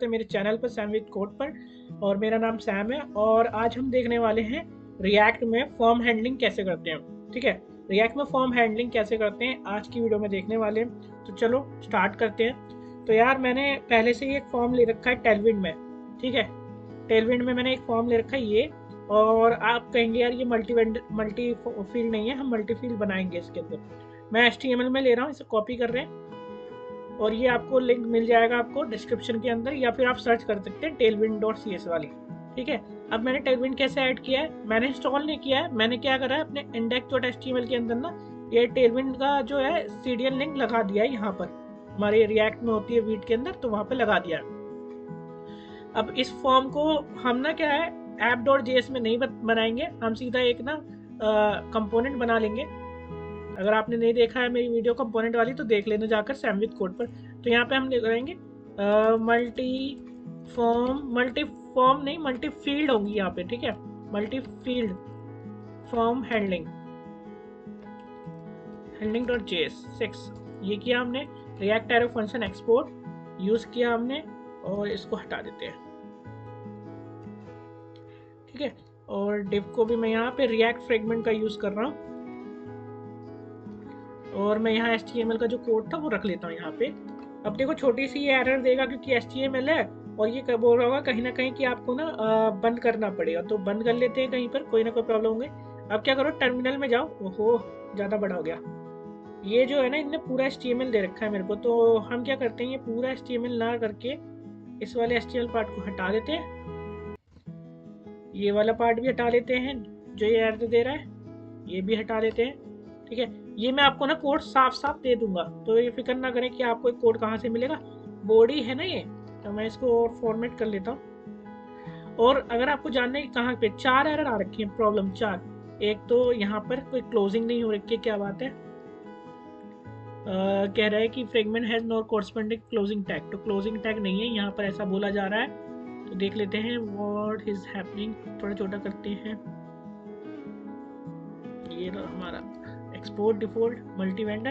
तो मेरे चैनल पर सैम विद कोड पर। और मेरा नाम सैम है और आज हम देखने वाले हैं रिएक्ट में फॉर्म हैंडलिंग कैसे करते हैं। ठीक है, रिएक्ट में फॉर्म हैंडलिंग कैसे करते हैं आज की वीडियो में देखने वाले हैं। तो चलो स्टार्ट करते हैं। तो यार मैंने पहले से ही एक फॉर्म ले रखा है टेलविंड में। ठीक है, टेलविंड में मैंने एक फॉर्म ले रखा है ये। और आप कहेंगे यार ये मल्टी फील्ड नहीं है, हम मल्टी फील्ड बनाएंगे इसके अंदर। मैं HTML में ले रहा हूँ, इसे कॉपी कर रहे हैं और ये आपको लिंक मिल जाएगा आपको डिस्क्रिप्शन के अंदर, या फिर आप सर्च कर सकते हैं tailwind.cs वाली। ठीक है, अब मैंने tailwind कैसे ऐड किया है, मैंने इंस्टॉल नहीं किया है, मैंने क्या करा है अपने index.html के अंदर ना ये tailwind का जो है CDN लिंक लगा दिया है यहाँ पर। हमारे रिएक्ट में होती है वीट के अंदर, तो वहाँ पे लगा दिया है। अब इस फॉर्म को हम ना क्या है app.js में नहीं बनाएंगे, हम सीधा एक ना कंपोनेंट बना लेंगे। अगर आपने नहीं देखा है मेरी वीडियो कंपोनेंट वाली तो देख लेना जाकर सैम विद कोड पर। तो यहाँ पे हम करेंगे मल्टी फॉर्म नहीं, मल्टी फील्ड होंगी यहाँ पे। ठीक है, multi field form handling dot JS 6 ये किया हमने। React arrow function export use किया हमने और इसको हटा देते हैं। ठीक है, और डिव को भी मैं यहाँ पे रिएक्ट फ्रेगमेंट का यूज कर रहा हूँ और मैं यहाँ HTML का जो कोड था वो रख लेता हूँ यहाँ पे। अब देखो छोटी सी ये एरर देगा क्योंकि HTML है और ये बोल रहा होगा कहीं ना कहीं कि आपको ना बंद करना पड़ेगा, तो बंद कर लेते हैं, कहीं पर कोई ना कोई प्रॉब्लम होंगे। अब क्या करो, टर्मिनल में जाओ। ओहो ज़्यादा बड़ा हो गया। ये जो है ना इनने पूरा HTML दे रखा है मेरे को, तो हम क्या करते हैं ये पूरा HTML ना करके इस वाले HTML पार्ट को हटा देते हैं। ये वाला पार्ट भी हटा लेते हैं जो ये एरर दे रहा है, ये भी हटा देते हैं। ठीक है, ये मैं आपको ना कोड साफ साफ दे दूंगा, तो ये फिक्र ना करें कि आपको एक कोड कहाँ से मिलेगा। बॉडी है ना ये, तो मैं इसको और फॉर्मेट कर लेता हूँ। और अगर आपको जानना है कि कहाँ पे 4 एरर आ रखी है, प्रॉब्लम 4। एक तो यहाँ पर कोई क्लोजिंग नहीं हो रखी है, क्या बात है। कह रहा है कि fragment has no corresponding closing tag, तो क्लोजिंग टैग नहीं है यहाँ पर, ऐसा बोला जा रहा है। तो देख लेते हैं व्हाट इज हैपनिंग, थोड़ा छोटा करते हैं। ये हमारा एक्सपोर्ट डिफॉल्ट मल्टी वेंडर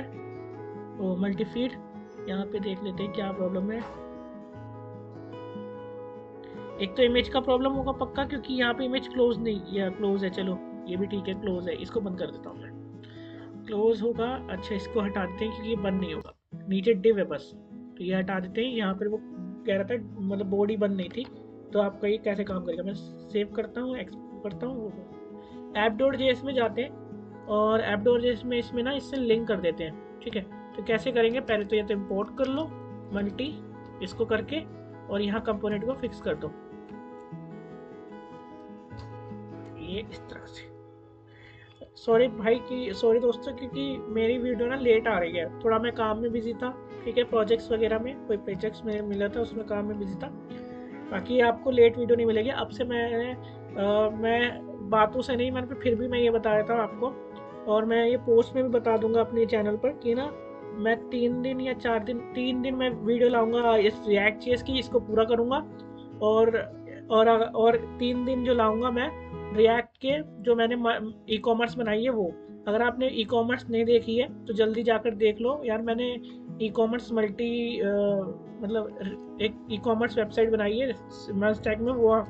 और मल्टी फीड, यहाँ पे देख लेते हैं क्या प्रॉब्लम है। एक तो इमेज का प्रॉब्लम होगा पक्का, क्योंकि यहाँ पे इमेज क्लोज नहीं, या क्लोज है, चलो ये भी ठीक है, क्लोज है, इसको बंद कर देता हूँ मैं। क्लोज होगा, अच्छा इसको हटा देते हैं क्योंकि ये बंद नहीं होगा, नीचे डिव है बस, तो ये हटा देते हैं। यहाँ पर वो कह रहा था मतलब बॉडी बंद नहीं थी, तो आपका ये कैसे काम करेगा। मैं सेव करता हूँ, एक्सपोर्ट करता हूँ, app.js में जाते हैं और app.js में इसमें ना इससे लिंक कर देते हैं। ठीक है, तो कैसे करेंगे, पहले तो ये तो इम्पोर्ट कर लो मल्टी इसको करके और यहाँ कंपोनेंट को फिक्स कर दो ये इस तरह से। सॉरी भाई कि सॉरी दोस्तों, क्योंकि मेरी वीडियो ना लेट आ रही है, थोड़ा मैं काम में बिजी था। ठीक है, प्रोजेक्ट्स वगैरह में कोई प्रोजेक्ट्स में मिला था, उसमें काम में बिजी था। बाकी आपको लेट वीडियो नहीं मिलेगी अब से। मैं बातों से नहीं, मैंने फिर भी मैं ये बता देता हूँ आपको, और मैं ये पोस्ट में भी बता दूंगा अपने चैनल पर कि ना मैं 3 दिन या 4 दिन, 3 दिन मैं वीडियो लाऊंगा इस रिएक्ट चीज़ की, इसको पूरा करूँगा। और और 3 दिन जो लाऊंगा मैं रिएक्ट के, जो मैंने ई-कॉमर्स बनाई है वो। अगर आपने ई-कॉमर्स नहीं देखी है तो जल्दी जाकर देख लो यार। मैंने ई-कॉमर्स मतलब एक ई-कॉमर्स वेबसाइट बनाई है मस्टैग में, वो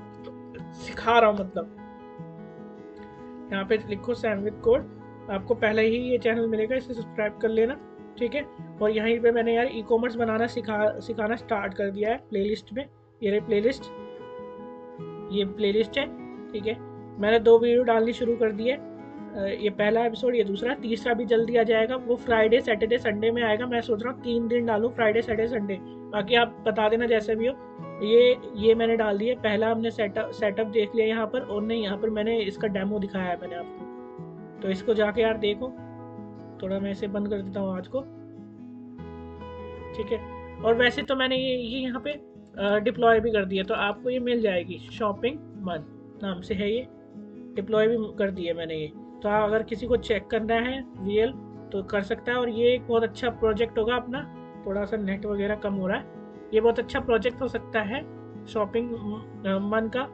सिखा रहा हूँ। मतलब यहाँ पे लिखो सैम विद कोड, आपको पहले ही ये चैनल मिलेगा, इसे सब्सक्राइब कर लेना। ठीक है, और यहीं पे मैंने यार ई-कॉमर्स बनाना सिखाना स्टार्ट कर दिया है प्लेलिस्ट में। ये रही प्लेलिस्ट, ये प्लेलिस्ट है। ठीक है, मैंने 2 वीडियो डालनी शुरू कर दी है, ये पहला एपिसोड, ये दूसरा, तीसरा भी जल्दी आ जाएगा। वो फ्राइडे सैटरडे संडे में आएगा। मैं सोच रहा हूँ 3 दिन डालूँ, फ्राइडे सैटरडे संडे। बाकी आप बता देना जैसे भी हो। ये मैंने डाल दिया, पहला हमने सेटअप देख लिया यहाँ पर, और नहीं यहाँ पर मैंने इसका डेमो दिखाया है मैंने आपको, तो इसको जाके यार देखो। थोड़ा मैं इसे बंद कर देता हूँ आज को। ठीक है, और वैसे तो मैंने ये यहाँ पे डिप्लॉय भी कर दिया, तो आपको ये मिल जाएगी, शॉपिंग मन नाम से है ये, डिप्लॉय भी कर दिया मैंने ये। तो अगर किसी को चेक करना है रियल तो कर सकता है, और ये एक बहुत अच्छा प्रोजेक्ट होगा अपना। थोड़ा सा नेट वगैरह कम हो रहा है, ये बहुत अच्छा प्रोजेक्ट हो सकता है शॉपिंग मन का,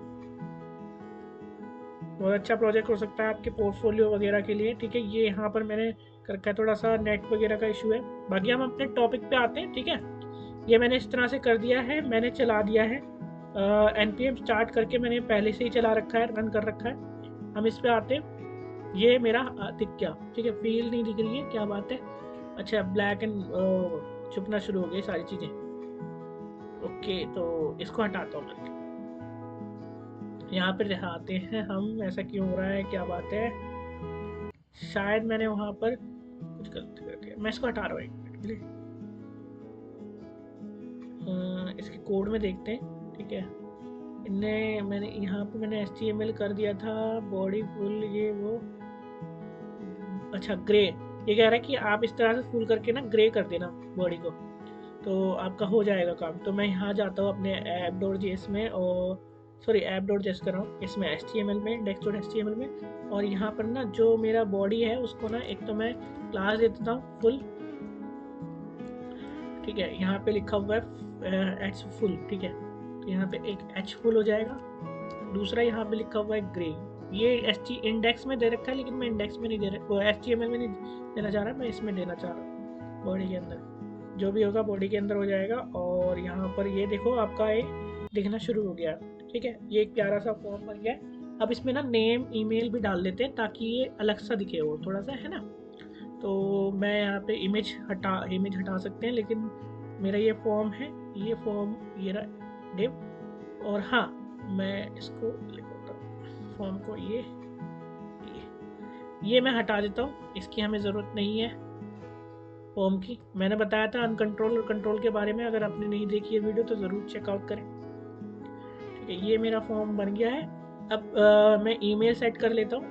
बहुत अच्छा प्रोजेक्ट हो सकता है आपके पोर्टफोलियो वगैरह के लिए। ठीक है, ये यहाँ पर मैंने कर रखा है, थोड़ा सा नेट वगैरह का इशू है। बाकी हम अपने टॉपिक पे आते हैं। ठीक है, ये मैंने इस तरह से कर दिया है, मैंने चला दिया है npm स्टार्ट करके, मैंने पहले से ही चला रखा है, रन कर रखा है। हम इस पे आते हैं, ये मेरा दिख गया, ठीक है। फील नहीं दिख रही है, क्या बात है। अच्छा, ब्लैक एंड छुपना शुरू हो गई सारी चीज़ें। ओके, तो इसको हटाता हूँ मैं। यहाँ पे दिखाते हैं हम ऐसा क्यों हो रहा है, क्या बात है। शायद मैंने वहाँ पर कुछ गलत कर दिया, मैं इसको हटा रहा हूँ 1 मिनट के लिए। इसके कोड में देखते हैं, ठीक है। मैंने यहाँ पे मैंने HTML कर दिया था, बॉडी फुल, ये वो। अच्छा, ग्रे, ये कह रहा है कि आप इस तरह से फुल करके ना ग्रे कर देना बॉडी को, तो आपका हो जाएगा काम। तो मैं यहाँ जाता हूँ अपने app.js में, और सॉरी app.js कर रहा हूँ इसमें, HTML में, index.html में। और यहाँ पर ना जो मेरा बॉडी है उसको ना एक तो मैं क्लास दे देता हूँ फुल, ठीक है। यहाँ पे लिखा हुआ है एच फुल, ठीक है। तो यहाँ पे एक एच फुल हो जाएगा। दूसरा यहाँ पे लिखा हुआ है ग्रे, ये इंडेक्स में दे रखा है, लेकिन मैं इंडेक्स में नहीं दे रहा, HTML में नहीं देना चाह रहा, मैं इसमें देना चाह रहा हूँ बॉडी के अंदर। जो भी होगा बॉडी के अंदर हो जाएगा। और यहाँ पर ये देखो आपका ये दिखना शुरू हो गया, ठीक है। ये एक प्यारा सा फॉर्म बन गया। अब इसमें ना नेम ईमेल भी डाल देते हैं ताकि ये अलग सा दिखे, वो थोड़ा सा है ना। तो मैं यहाँ पे इमेज हटा सकते हैं, लेकिन मेरा ये फॉर्म है, ये फॉर्म ये रहा डिव। और हाँ, मैं इसको लिखता हूँ फॉर्म को, ये मैं हटा देता हूँ, इसकी हमें ज़रूरत नहीं है फॉर्म की। मैंने बताया था अनकंट्रोल और कंट्रोल के बारे में, अगर आपने नहीं देखी है वीडियो तो ज़रूर चेकआउट करें, ठीक है। ये मेरा फॉर्म बन गया है। अब मैं ईमेल सेट कर लेता हूँ,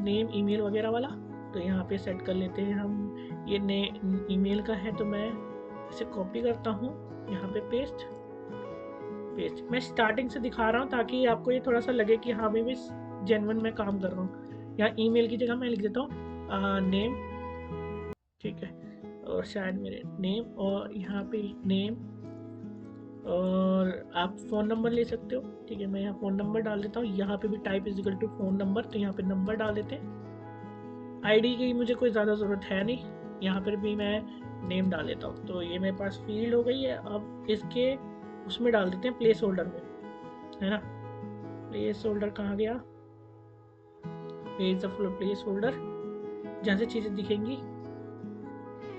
नेम ईमेल वगैरह वाला। तो यहाँ पे सेट कर लेते हैं हम, ये ईमेल का है, तो मैं इसे कॉपी करता हूँ, यहाँ पे पेस्ट। मैं स्टार्टिंग से दिखा रहा हूँ ताकि आपको ये थोड़ा सा लगे कि हाँ मैं भी जेन्युइन में काम कर रहा हूँ। यहाँ ईमेल की जगह मैं लिख देता हूँ नेम, ठीक है। और शायद मेरे नेम, और यहाँ पे नेम, और आप फ़ोन नंबर ले सकते हो, ठीक है। मैं यहाँ फ़ोन नंबर डाल देता हूँ, यहाँ पे भी type is equal to phone number, तो यहाँ पे नंबर डाल देते हैं। आईडी की मुझे कोई ज़्यादा ज़रूरत है नहीं, यहाँ पर भी मैं नेम डाल देता हूँ। तो ये मेरे पास फील्ड हो गई है। अब इसके उसमें डाल देते हैं प्लेस होल्डर में, है ना। प्लेस होल्डर कहाँ गया, पेज द प्लेस होल्डर, जहाँ से चीज़ें दिखेंगी।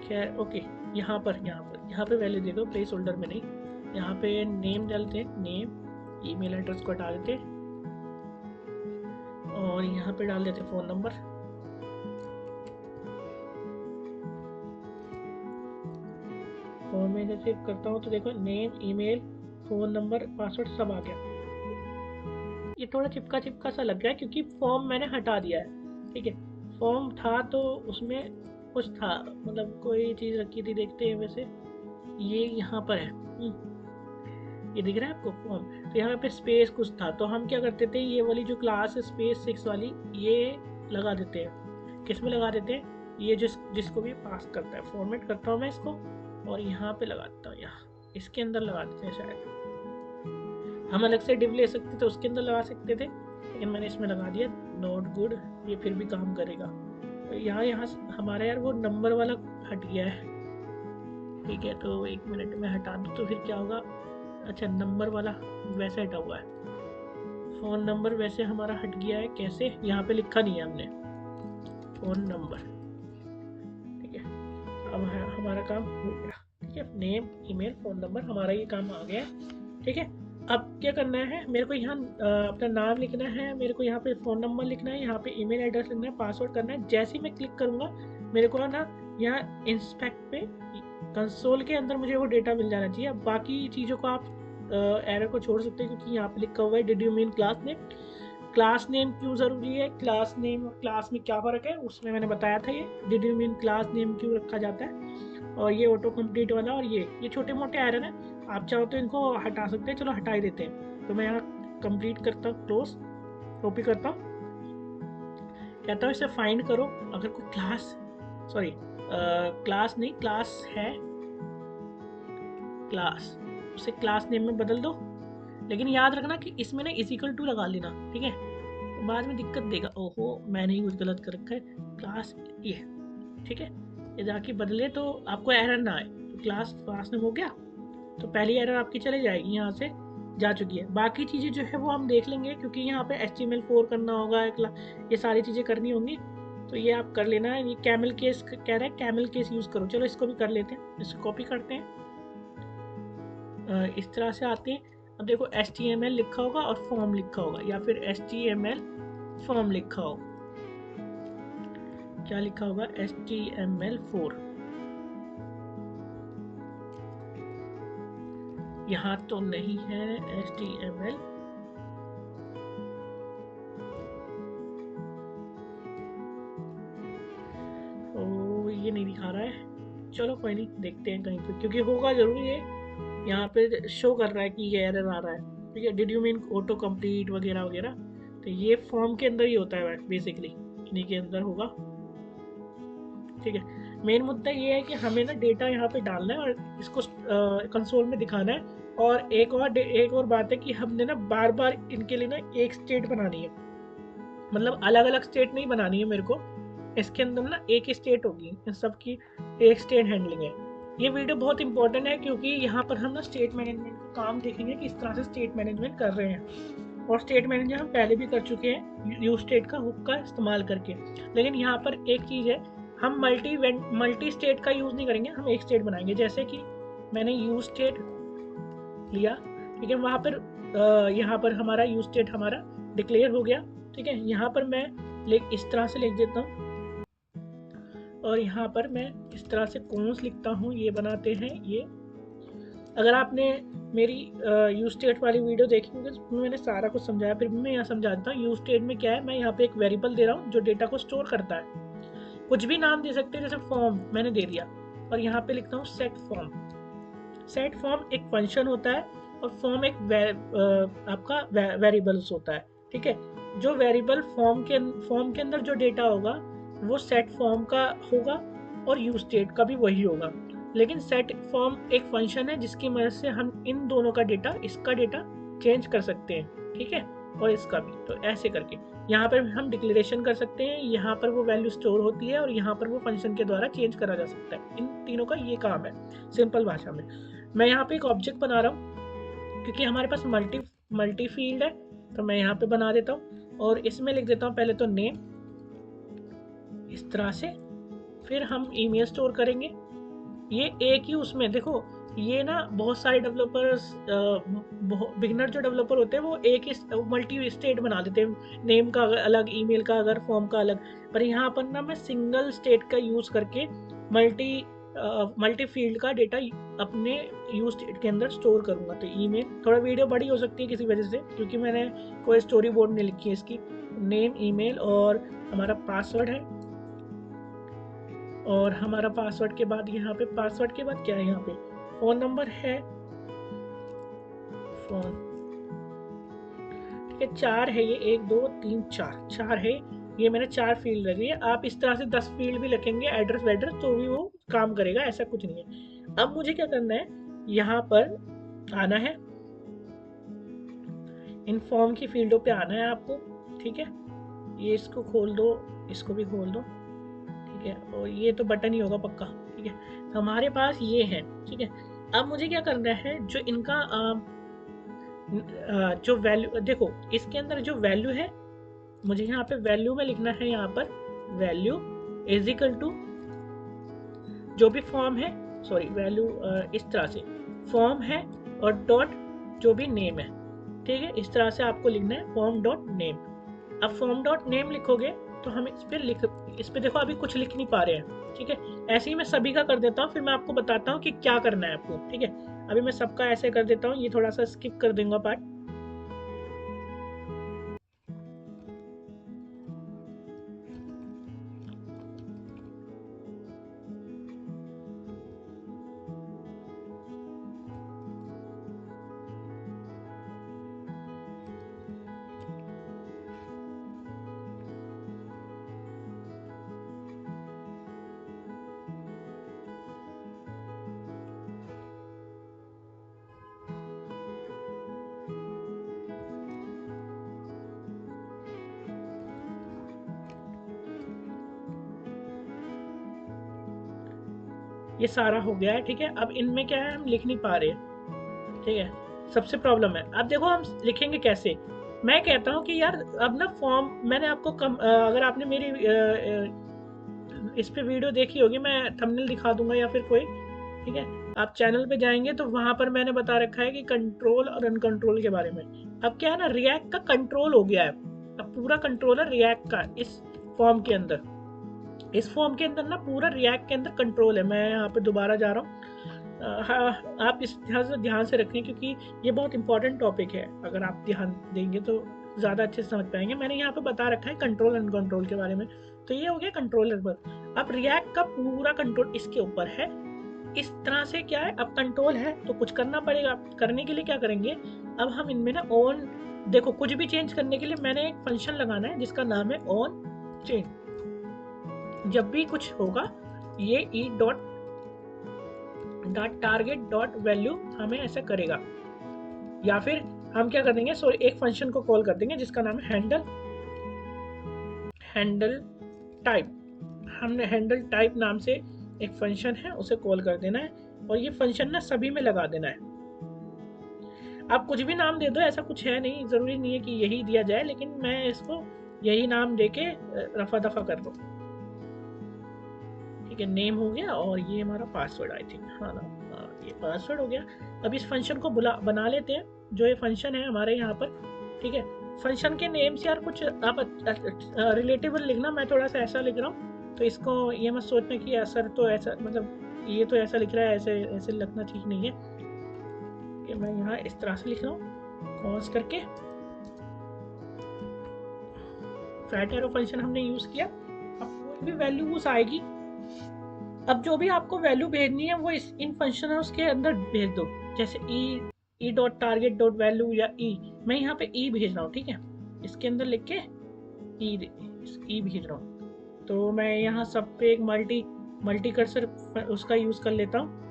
खैर ओके, यहाँ पे वैल्यू दे दो, प्लेस होल्डर में नहीं। यहाँ पे नेम डालते हैं, नेम, ईमेल एड्रेस को हटा देते, और यहाँ पे डाल देते फ़ोन नंबर। और मैं जैसे करता हूँ तो देखो name, email, phone number, password सब आ गया। ये थोड़ा चिपका सा लग गया क्योंकि फॉर्म मैंने हटा दिया है, ठीक है। फॉर्म था तो उसमें कुछ था, मतलब कोई चीज़ रखी थी, देखते हैं वैसे। ये यहाँ पर है, ये दिख रहा है आपको फॉर्म। तो यहाँ पे स्पेस कुछ था, तो हम क्या करते थे, ये वाली जो क्लास है स्पेस 6 वाली, ये लगा देते हैं। किस में लगा देते हैं, ये जिसको भी पास करता है। फॉर्मेट करता हूँ मैं इसको, और यहाँ पे लगा देता हूँ, यहाँ इसके अंदर लगा देते हैं। शायद हम अलग से डिव ले सकते थे, उसके अंदर लगा सकते थे, लेकिन मैंने इसमें लगा दिया। नॉट गुड, ये फिर भी काम करेगा। तो यहाँ हमारा यार वो नंबर वाला हट गया है, ठीक है। तो 1 मिनट में हटा दूँ तो फिर क्या होगा। अच्छा, नंबर वाला वैसे हटा हुआ है, फ़ोन नंबर वैसे हमारा हट गया है। कैसे, यहाँ पे लिखा नहीं है हमने फ़ोन नंबर, ठीक है। अब हमारा काम हो गया, ठीक है। नेम, ईमेल, फ़ोन नंबर, हमारा ये काम आ गया, ठीक है। अब क्या करना है, मेरे को यहाँ अपना नाम लिखना है, मेरे को यहाँ पे फ़ोन नंबर लिखना है, यहाँ पे ईमेल एड्रेस लिखना है, पासवर्ड करना है। जैसे ही मैं क्लिक करूँगा मेरे को ना यहाँ इंस्पेक्ट पे कंसोल के अंदर मुझे वो डेटा मिल जाना चाहिए। अब बाकी चीज़ों को आप एरर को छोड़ सकते हैं, क्योंकि यहाँ पे लिखा हुआ है did you mean class name. Class name क्यों ज़रूरी है, क्लास नेम और क्लास में क्या फ़र्क है, उसमें मैंने बताया था। ये did you mean class name क्यों रखा जाता है। और ये ऑटो कंप्लीट वाला, और ये छोटे मोटे एरर हैं, आप चाहो तो इनको हटा सकते हैं। चलो हटा ही देते हैं। तो मैं यहाँ कंप्लीट करता हूँ, क्लोज, कॉपी करता हूँ, कहता हूँ इसे फाइंड करो। अगर कोई क्लास नहीं, क्लास है, क्लास, उसे क्लास नेम में बदल दो। लेकिन याद रखना कि इसमें ना इजिकल टू लगा लेना, ठीक है। तो बाद में दिक्कत देगा, ओहो मैंने ही कुछ गलत कर रखा है। क्लास ये, ठीक है, ये जाके बदले तो आपको एरर ना आए। तो क्लास नेम हो गया। तो पहली एरर आपकी चले जाएगी, यहाँ से जा चुकी है। बाकी चीज़ें जो है वो हम देख लेंगे, क्योंकि यहाँ पे HTML4 करना होगा, ये सारी चीज़ें करनी होंगी, तो ये आप कर लेना है। ये कैमल केस कह रहा है, कैमल केस यूज़ करो, चलो इसको भी कर लेते हैं, इसको कॉपी करते हैं। इस तरह से आते हैं। अब देखो HTML लिखा होगा और फॉर्म लिखा होगा, या फिर HTML फॉर्म लिखा हो, क्या लिखा होगा, HTML4। यहाँ तो नहीं है HTML, तो ये नहीं दिखा रहा है। चलो कोई नहीं, देखते हैं कहीं पे, क्योंकि होगा जरूर ये। यहाँ पे शो कर रहा है कि ये एरर आ रहा है, ठीक है, did you mean auto complete वगैरह वगैरह। तो ये फॉर्म के अंदर ही होता है बेसिकली, इन्हीं के अंदर होगा, ठीक है। मेन मुद्दा ये है कि हमें ना डेटा यहाँ पे डालना है और इसको कंसोल में दिखाना है। और एक और बात है कि हमने ना बार बार इनके लिए ना एक स्टेट बनानी है, मतलब अलग अलग स्टेट नहीं बनानी है मेरे को। इसके अंदर ना एक ही स्टेट होगी, इन सब की एक स्टेट हैंडलिंग है। ये वीडियो बहुत इंपॉर्टेंट है, क्योंकि यहाँ पर हम ना स्टेट मैनेजमेंट का काम देखेंगे कि इस तरह से स्टेट मैनेजमेंट कर रहे हैं। और स्टेट मैनेजमेंट हम पहले भी कर चुके हैं यूज स्टेट का हुक का इस्तेमाल करके। लेकिन यहाँ पर एक चीज़ है, हम मल्टी स्टेट का यूज़ नहीं करेंगे, हम एक स्टेट बनाएंगे। जैसे कि मैंने यूज स्टेट लिया, ठीक है, वहाँ पर यहाँ पर हमारा यूज स्टेट हमारा डिक्लेयर हो गया, ठीक है। यहाँ पर मैं इस तरह से लिख देता हूँ, और यहाँ पर मैं इस तरह से कॉन्स लिखता हूँ, ये बनाते हैं ये। अगर आपने मेरी यूज स्टेट वाली वीडियो देखी होगी तो मैंने सारा कुछ समझाया, फिर भी मैं यहाँ समझा देता हूँ। यूज स्टेट में क्या है, मैं यहाँ पे एक वेरिएबल दे रहा हूँ जो डेटा को स्टोर करता है। कुछ भी नाम दे सकते हैं, जैसे फॉर्म मैंने दे दिया, और यहाँ पे लिखता हूँ सेट फॉर्म। सेट फॉर्म एक फंक्शन होता है, और फॉर्म एक आपका वेरिएबल्स होता है, ठीक है। जो वेरिएबल फॉर्म के अंदर जो डेटा होगा वो सेट फॉर्म का होगा, और यूज स्टेट का भी वही होगा। लेकिन सेट फॉर्म एक फंक्शन है जिसकी मदद से हम इन दोनों का डेटा, इसका डेटा चेंज कर सकते हैं, ठीक है, और इसका भी। तो ऐसे करके यहाँ पर हम डिक्लेरेशन कर सकते हैं, यहाँ पर वो वैल्यू स्टोर होती है, और यहाँ पर वो फंक्शन के द्वारा चेंज करा जा सकता है। इन तीनों का ये काम है सिंपल भाषा में। मैं यहाँ पे एक ऑब्जेक्ट बना रहा हूँ, क्योंकि हमारे पास मल्टी फील्ड है, तो मैं यहाँ पे बना देता हूँ, और इसमें लिख देता हूँ पहले तो नेम, इस तरह से। फिर हम ईमेल स्टोर करेंगे, ये एक ही उसमें देखो, ये ना बहुत सारे डेवलपर्स, बिगनर जो डेवलपर होते हैं वो एक ही मल्टी स्टेट बना देते हैं, नेम का अलग, ईमेल का अलग, फॉर्म का अलग। पर यहाँ पर ना मैं सिंगल स्टेट का यूज़ करके मल्टी फील्ड का डेटा अपने यूज स्टेट के अंदर स्टोर करूँगा। तो ईमेल, थोड़ा वीडियो बड़ी हो सकती है किसी वजह से, क्योंकि मैंने कोई स्टोरी बोर्ड नहीं लिखी है इसकी। नेम, ईमेल, और हमारा पासवर्ड है, और हमारा पासवर्ड के बाद यहाँ पे, पासवर्ड के बाद क्या है, यहाँ पे फ़ोन नंबर है, फ़ोन, ठीक है। 4 है ये, 1 2 3 4 है ये, मैंने 4 फील्ड रखी है। आप इस तरह से 10 फील्ड भी रखेंगे, एड्रेस वेड्रेस, तो भी वो काम करेगा, ऐसा कुछ नहीं है। अब मुझे क्या करना है, यहाँ पर आना है, इन फॉर्म की फील्डों पे आना है आपको, ठीक है। ये इसको खोल दो, इसको भी खोल दो, ठीक है, और ये तो बटन ही होगा पक्का, ठीक है। तो हमारे पास ये है, ठीक है। अब मुझे क्या करना है, जो इनका जो वैल्यू देखो, इसके अंदर जो वैल्यू है, मुझे यहाँ पे वैल्यू में लिखना है, यहाँ पर वैल्यू इज इक्वल टू जो भी फॉर्म है, सॉरी वैल्यू इस तरह से फॉर्म है, और डॉट जो भी नेम है, ठीक है। इस तरह से आपको लिखना है फॉर्म डॉट नेम। अब फॉर्म डॉट नेम लिखोगे तो हम इस पे देखो अभी कुछ लिख नहीं पा रहे हैं, ठीक है। ऐसे ही मैं सभी का कर देता हूँ, फिर मैं आपको बताता हूँ कि क्या करना है आपको, ठीक है। अभी मैं सबका ऐसे कर देता हूँ, ये थोड़ा सा स्किप कर दूंगा पार्ट। ये सारा हो गया है, ठीक है। अब इनमें क्या है, हम लिख नहीं पा रहे हैं, ठीक है, सबसे प्रॉब्लम है। अब देखो हम लिखेंगे कैसे। मैं कहता हूँ कि यार अब ना फॉर्म मैंने आपको अगर आपने मेरी इस पे वीडियो देखी होगी, मैं थंबनेल दिखा दूंगा या फिर कोई, ठीक है, आप चैनल पे जाएंगे तो वहां पर मैंने बता रखा है कि कंट्रोल और अनकंट्रोल के बारे में। अब क्या है ना, रिएक्ट का कंट्रोल हो गया है, अब पूरा कंट्रोल है रिएक्ट का इस फॉर्म के अंदर। इस फॉर्म के अंदर ना पूरा रिएक्ट के अंदर कंट्रोल है। मैं यहाँ पे दोबारा जा रहा हूँ। हाँ, आप इस ध्यान से रखें क्योंकि ये बहुत इंपॉर्टेंट टॉपिक है। अगर आप ध्यान देंगे तो ज़्यादा अच्छे से समझ पाएंगे। मैंने यहाँ पे बता रखा है कंट्रोल एंड कंट्रोल के बारे में। तो ये हो गया कंट्रोलर पर। अब रिएक्ट का पूरा कंट्रोल इसके ऊपर है। इस तरह से क्या है, अब कंट्रोल है तो कुछ करना पड़ेगा। करने के लिए क्या करेंगे, अब हम इनमें ना ऑन, देखो कुछ भी चेंज करने के लिए मैंने एक फंक्शन लगाना है जिसका नाम है ऑन चेंज। जब भी कुछ होगा ये E dot target dot value हमें ऐसा करेगा। या फिर हम क्या कर देंगे, सॉरी, एक फंक्शन को कॉल कर देंगे जिसका नाम है हैंडल टाइप। हमने हैंडल टाइप नाम से एक फंक्शन है, उसे कॉल कर देना है और ये फंक्शन ना सभी में लगा देना है। आप कुछ भी नाम दे दो, ऐसा कुछ है नहीं, जरूरी नहीं है कि यही दिया जाए, लेकिन मैं इसको यही नाम देके रफा दफा कर दूं। ठीक है, नेम हो गया और ये हमारा पासवर्ड, आई थिंक, हाँ ना, ये पासवर्ड हो गया। अब इस फंक्शन को बना लेते हैं, जो ये फंक्शन है हमारे यहाँ पर। ठीक है, फंक्शन के नेम से यार कुछ आप रिलेटेबल लिखना, मैं थोड़ा सा ऐसा लिख रहा हूँ, तो इसको ये मत सोचना कि असर तो ऐसा, मतलब ये तो ऐसा लिख रहा है, ऐसे ऐसे लिखना ठीक नहीं है कि मैं यहाँ इस तरह से लिख रहा हूँ कॉस करके। फ्लैट एरो फंक्शन हमने यूज किया। अब कोई भी वैल्यू उस आएगी, अब जो भी आपको वैल्यू भेजनी है वो इन फंक्शन के अंदर भेज दो। जैसे E dot target dot value या ई, मैं यहाँ पे ई भेज रहा हूँ। ठीक है, इसके अंदर लिख के ई भेज रहा हूँ। तो मैं यहाँ सब पे एक मल्टी कर्सर उसका यूज कर लेता हूँ।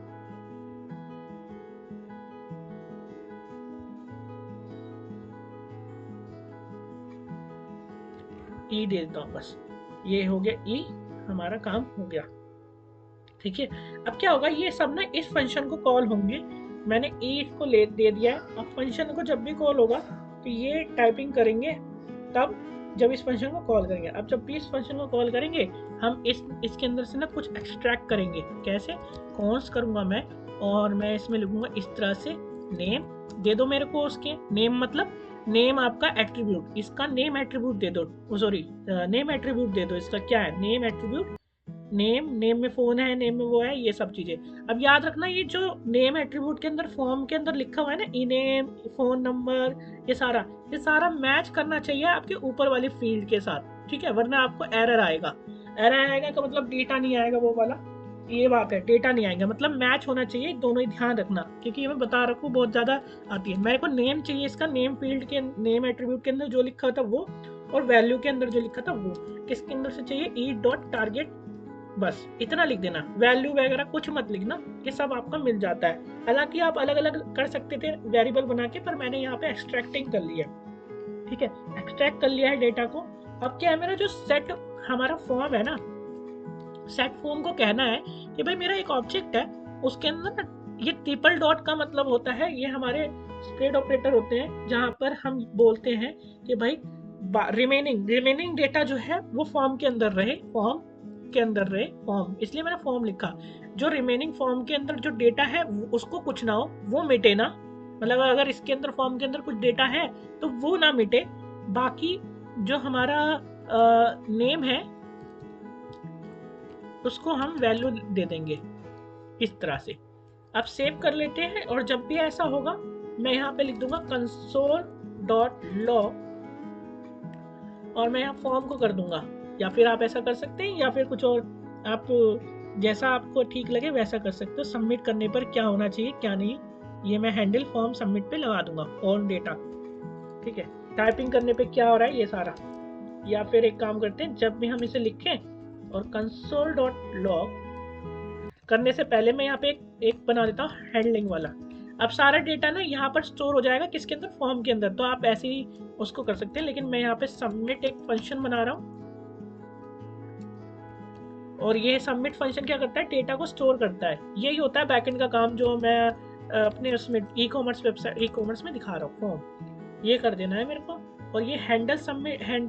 ई दे देता हूँ, बस ये हो गया ई, हमारा काम हो गया। ठीक है, अब क्या होगा, ये सब ना इस फंक्शन को कॉल होंगे। मैंने ई को दे दिया है। अब फंक्शन को जब भी कॉल होगा तो ये टाइपिंग करेंगे, तब जब इस फंक्शन को कॉल करेंगे। अब जब भी इस फंक्शन को कॉल करेंगे हम इसके अंदर से ना कुछ एक्सट्रैक्ट करेंगे। कैसे, कॉन्स करूंगा मैं और मैं इसमें लिखूंगा इस तरह से, नेम दे दो मेरे को। उसके नेम मतलब नेम आपका एट्रीब्यूट, इसका नेम एट्रीब्यूट दे दो, सॉरी नेम एट्रीब्यूट दे दो। इसका क्या है, नेम एट्रीब्यूट, नेम में फोन है, नेम में वो है, ये सब चीजें। अब याद रखना, ये जो नेम एट्रीब्यूट के अंदर फॉर्म के अंदर लिखा हुआ है ना, ई नेम, फोन नंबर, ये सारा मैच करना चाहिए आपके ऊपर वाली फील्ड के साथ। ठीक है, वरना आपको एरर आएगा। एरर आएगा का मतलब डेटा नहीं आएगा वो वाला, ये बात है, डेटा नहीं आएगा, मतलब मैच होना चाहिए। दोनों ही ध्यान रखना, क्योंकि ये मैं बता रखूँ बहुत ज्यादा आती है। मेरे को नेम चाहिए, इसका नेम फील्ड के नेम एट्रीब्यूट के अंदर जो लिखा था वो, और वैल्यू के अंदर जो लिखा था वो, किसके अंदर से चाहिए, ई डॉट टारगेट, बस इतना लिख देना। वैल्यू वगैरह कुछ मत लिखना, ये सब आपका मिल जाता है। हालांकि आप अलग अलग कर सकते थे वेरिएबल बना के, पर मैंने यहाँ पे एक्सट्रैक्टिंग कर लिया। ठीक है, एक्सट्रैक्ट कर लिया है डेटा को। अब क्या है, मेरा जो सेट हमारा फॉर्म है ना, सेट फॉर्म को कहना है कि भाई मेरा एक ऑब्जेक्ट है, उसके अंदर ना ये ट्रिपल डॉट का मतलब होता है, ये हमारे स्प्रेड ऑपरेटर होते हैं, जहां पर हम बोलते हैं कि भाई रिमेनिंग डेटा जो है वो फॉर्म के अंदर रहे, फॉर्म, इसलिए मैंने फॉर्म लिखा। जो रिमेनिंग फॉर्म के अंदर जो डेटा है उसको कुछ ना हो, वो मिटे ना, मतलब अगर इसके अंदर फॉर्म के अंदर कुछ डेटा है तो वो ना मिटे। बाकी जो हमारा नेम है उसको हम वैल्यू दे देंगे इस तरह से। अब सेव कर लेते हैं, और जब भी ऐसा होगा मैं यहाँ पे लिख दूंगा console.log और मैं यहाँ फॉर्म को कर दूंगा। या फिर आप ऐसा कर सकते हैं, या फिर कुछ और, आप जैसा आपको ठीक लगे वैसा कर सकते हो। सबमिट करने पर क्या होना चाहिए क्या नहीं, ये मैं हैंडल फॉर्म सबमिट पे लगा दूंगा, ऑन डेटा। ठीक है, टाइपिंग करने पे क्या हो रहा है ये सारा। या फिर एक काम करते हैं, जब भी हम इसे लिखें और console.log करने से पहले मैं यहाँ पे एक बना देता हूँ हैंडलिंग वाला। अब सारा डेटा ना यहाँ पर स्टोर हो जाएगा, किसके अंदर, फॉर्म के अंदर। तो आप ऐसे ही उसको कर सकते हैं, लेकिन मैं यहाँ पे सबमिट एक फंक्शन बना रहा हूँ, और ये सबमिट फंक्शन क्या करता है, डेटा को स्टोर करता है। यही होता है बैकएंड का काम, जो मैं अपने उसमें e commerce website e commerce में दिखा रहा हूँ फॉर्म, ये कर देना है मेरे को। और ये हैंडल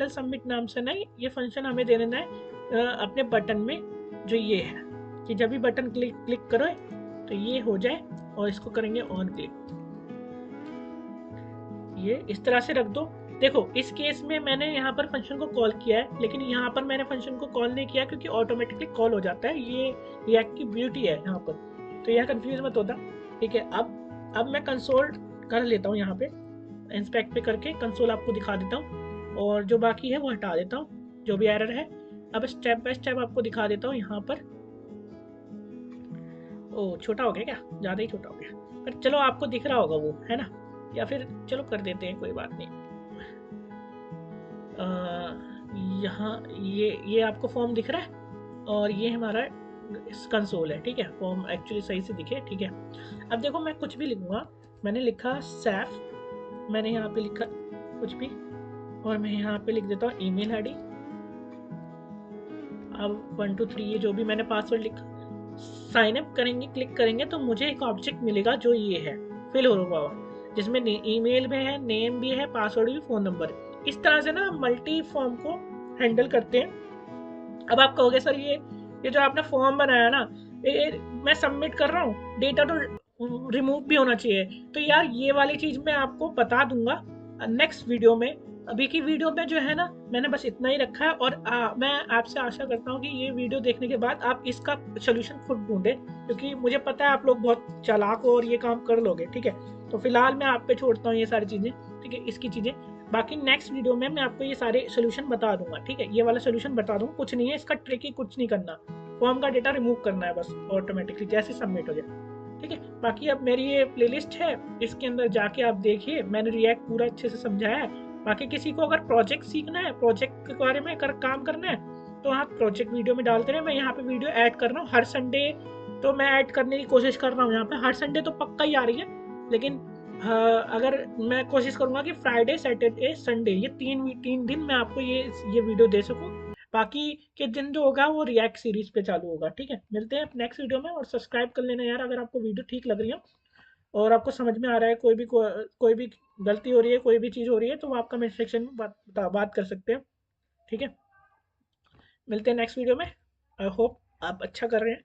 सबमिट नाम से नहीं, ये फंक्शन हमें दे देना है अपने बटन में, जो ये है कि जब भी बटन क्लिक करो तो ये हो जाए, और इसको करेंगे ऑन क्लिक। ये इस तरह से रख दो। देखो इस केस में मैंने यहाँ पर फंक्शन को कॉल किया है, लेकिन यहाँ पर मैंने फंक्शन को कॉल नहीं किया क्योंकि ऑटोमेटिकली कॉल हो जाता है। ये रिएक्ट की ब्यूटी है यहाँ पर, तो यह कंफ्यूज मत होता। ठीक है, अब मैं कंसोल कर लेता हूँ, यहाँ पे इंस्पेक्ट पे करके कंसोल आपको दिखा देता हूँ, और जो बाकी है वो हटा देता हूँ, जो भी एरर है। अब स्टेप बाय स्टेप आपको दिखा देता हूँ यहाँ पर। ओ छोटा हो गया क्या, ज़्यादा ही छोटा हो गया, पर चलो आपको दिख रहा होगा वो, है ना? या फिर चलो कर देते हैं, कोई बात नहीं। यहाँ ये आपको फॉर्म दिख रहा है, और ये हमारा कंसोल है। ठीक है, फॉर्म एक्चुअली सही से दिखे। ठीक है, अब देखो मैं कुछ भी लिखूंगा, मैंने लिखा सैफ, मैंने यहाँ पे लिखा कुछ भी, और मैं यहाँ पे लिख देता हूँ ईमेल आईडी। अब 1 2 3 ये जो भी मैंने पासवर्ड लिखा, साइन अप करेंगे, क्लिक करेंगे तो मुझे एक ऑब्जेक्ट मिलेगा जो ये है, फिल हो हुआ, जिसमें ईमेल भी है, नेम भी है, पासवर्ड भी, फ़ोन नंबर। इस तरह से ना मल्टी फॉर्म को हैंडल करते हैं। अब आप कहोगे सर ये जो आपने फॉर्म बनाया ना, ये मैं सबमिट कर रहा हूँ, डेटा तो रिमूव भी होना चाहिए। तो यार ये वाली चीज़ मैं आपको बता दूंगा नेक्स्ट वीडियो में। अभी की वीडियो में जो है ना, मैंने बस इतना ही रखा है, और मैं आपसे आशा करता हूँ कि ये वीडियो देखने के बाद आप इसका सोल्यूशन खुद ढूंढें, क्योंकि मुझे पता है आप लोग बहुत चालाक हो और ये काम कर लोगे। ठीक है, तो फिलहाल मैं आप पे छोड़ता हूँ ये सारी चीज़ें। ठीक है, इसकी चीज़ें बाकी नेक्स्ट वीडियो में मैं आपको ये सारे सोल्यूशन बता दूंगा। ठीक है, ये वाला सोल्यूशन बता दूंगा, कुछ नहीं है इसका, ट्रिक ही कुछ नहीं करना, फॉर्म का डेटा रिमूव करना है बस ऑटोमेटिकली जैसे सबमिट हो जाए। ठीक है, बाकी अब मेरी ये प्लेलिस्ट है, इसके अंदर जाके आप देखिए, मैंने रिएक्ट पूरा अच्छे से समझाया है। बाकी किसी को अगर प्रोजेक्ट सीखना है, प्रोजेक्ट के बारे में काम करना है, तो आप प्रोजेक्ट वीडियो में डालते रहे। मैं यहाँ पे वीडियो ऐड कर रहा हूँ हर संडे, तो मैं ऐड करने की कोशिश कर रहा हूँ यहाँ पे, हर संडे तो पक्का ही आ रही है, लेकिन अगर मैं कोशिश करूँगा कि फ्राइडे सैटरडे संडे ये तीन दिन मैं आपको ये वीडियो दे सकूँ। बाकी के दिन जो होगा वो रिएक्ट सीरीज पे चालू होगा। ठीक है, मिलते हैं नेक्स्ट वीडियो में, और सब्सक्राइब कर लेना यार अगर आपको वीडियो ठीक लग रही है और आपको समझ में आ रहा है, कोई भी गलती हो रही है, कोई भी चीज़ हो रही है, तो वो आप कमेंट सेक्शन में बात कर सकते हैं। ठीक है, मिलते हैं नेक्स्ट वीडियो में। आई होप आप अच्छा कर रहे हैं।